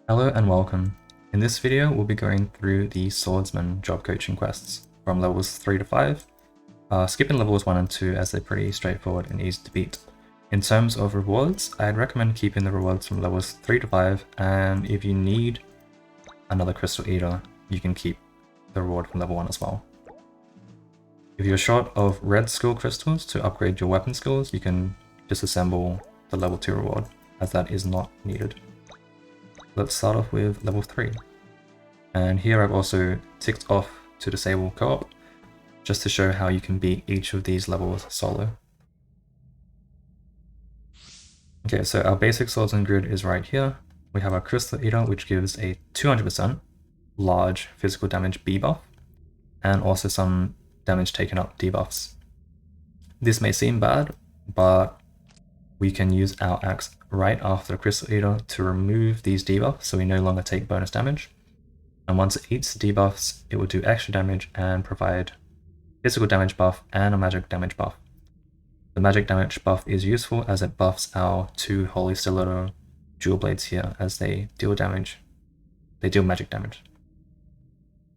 Hello and welcome. In this video, we'll be going through the Swordsman job coaching quests from levels 3 to 5, skipping levels 1 and 2 as they're pretty straightforward and easy to beat. In terms of rewards, I'd recommend keeping the rewards from levels 3 to 5, and if you need another Crystal Eater, you can keep the reward from level 1 as well. If you're short of red skill crystals to upgrade your weapon skills, you can disassemble the level 2 reward, as that is not needed. Let's start off with level 3. And here I've also ticked off to disable co-op, just to show how you can beat each of these levels solo. Okay, so our basic Swordsman grid is right here. We have our Crystal Eater, which gives a 200% large physical damage debuff, and also some damage taken up debuffs. This may seem bad, but we can use our axe right after the Crystal Eater to remove these debuffs so we no longer take bonus damage. And once it eats the debuffs, it will do extra damage and provide physical damage buff and a magic damage buff. The magic damage buff is useful as it buffs our 2 Holy Stiletto Jewel Blades here as they deal damage. They deal magic damage.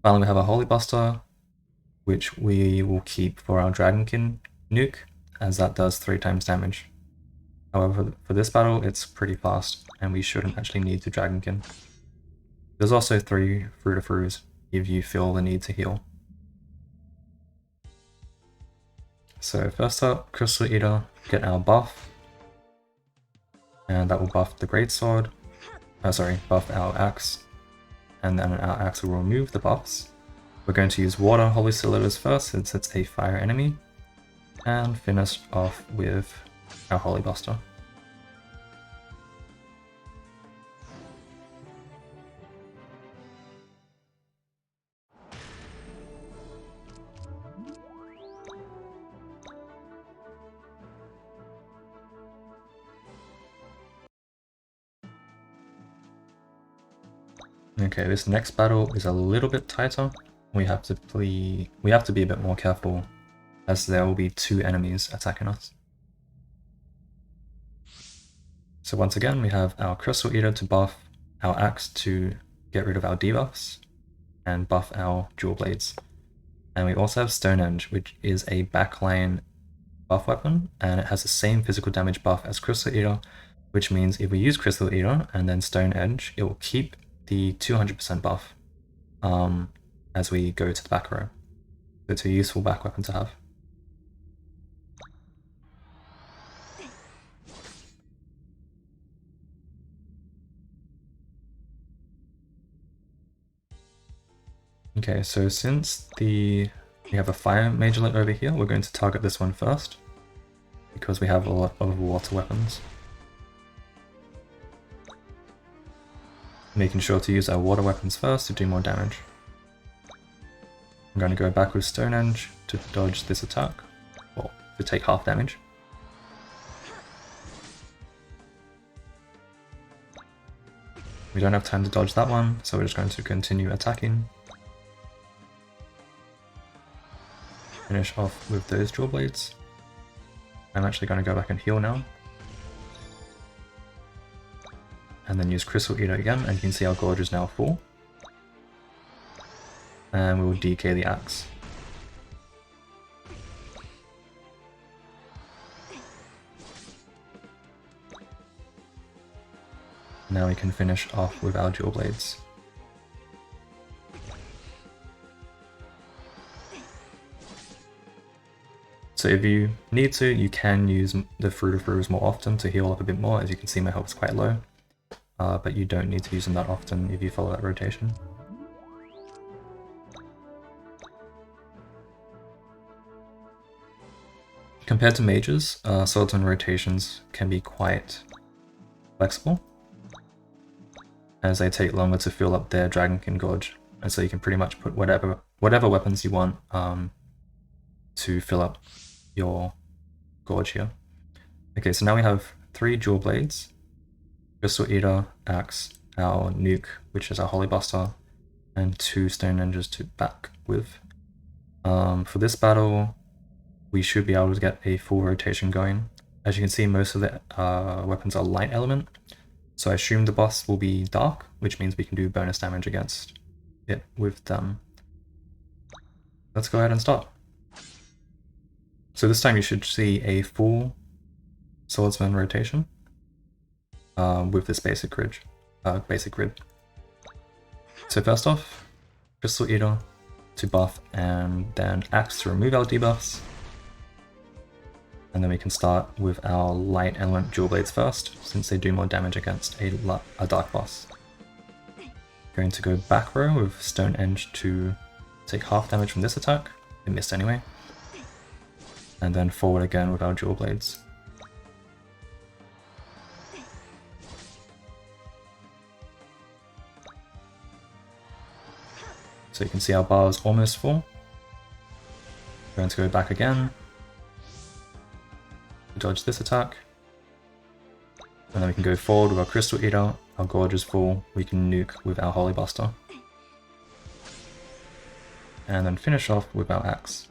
Finally, we have a Holy Buster, which we will keep for our Dragonkin nuke, as that does 3 times damage. However, for this battle, it's pretty fast, and we shouldn't actually need to Dragonkin. There's also 3 Fruit-of-Fruits if you feel the need to heal. So first up, Crystal Eater, get our buff, and that will buff the Greatsword, buff our axe, and then our axe will remove the buffs. We're going to use Water Holy Stilettos first since it's a fire enemy, and finish off with our Holy Buster. Okay, this next battle is a little bit tighter. We have to be a bit more careful as there will be 2 enemies attacking us. So once again, we have our Crystal Eater to buff our axe to get rid of our debuffs and buff our Jewel Blades. And we also have Stone Edge, which is a backline buff weapon, and it has the same physical damage buff as Crystal Eater, which means if we use Crystal Eater and then Stone Edge, it will keep the 200% buff as we go to the back row. It's a useful back weapon to have. Okay, so since we have a fire magelet over here, we're going to target this one first, because we have a lot of water weapons. Making sure to use our water weapons first to do more damage. I'm going to go back with Stone Edge to dodge this attack, well, to take half damage. We don't have time to dodge that one, so we're just going to continue attacking. Finish off with those Jewel Blades. I'm actually going to go back and heal now. And then use Crystal Eater again, and you can see our gorge is now full. And we will DK the axe. Now we can finish off with our Jewel Blades. So if you need to, you can use the Fruit-of-Fruits more often to heal up a bit more. As you can see, my health is quite low. But you don't need to use them that often if you follow that rotation. Compared to mages, Swordsman rotations can be quite flexible, as they take longer to fill up their Dragonkin Gorge, and so you can pretty much put whatever weapons you want to fill up your gorge here. Okay, so now we have 3 Jewel Blades, Crystal Eater, Axe, our Nuke, which is our Holy Buster, and 2 Stone Edges to back with. For this battle, we should be able to get a full rotation going. As you can see, most of the weapons are light element, So I assume the boss will be dark, which means we can do bonus damage against it with them. Let's go ahead and start. So this time you should see a full Swordsman rotation with this basic grid. So first off, Crystal Eater to buff, and then Axe to remove our debuffs. And then we can start with our light element dual blades first, since they do more damage against a dark boss. Going to go back row with Stone Edge to take half damage from this attack. It missed anyway. And then forward again with our dual blades. So you can see our bar is almost full. Going to go back again. Dodge this attack. And then we can go forward with our Crystal Eater. Our Gorge is full. We can nuke with our Holy Buster. And then finish off with our Axe.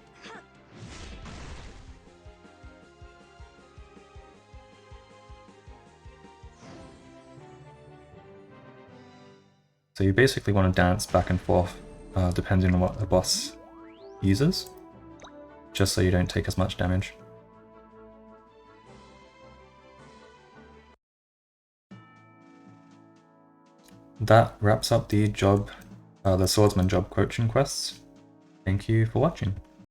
So you basically want to dance back and forth depending on what the boss uses, just so you don't take as much damage. That wraps up the Swordsman job coaching quests. Thank you for watching.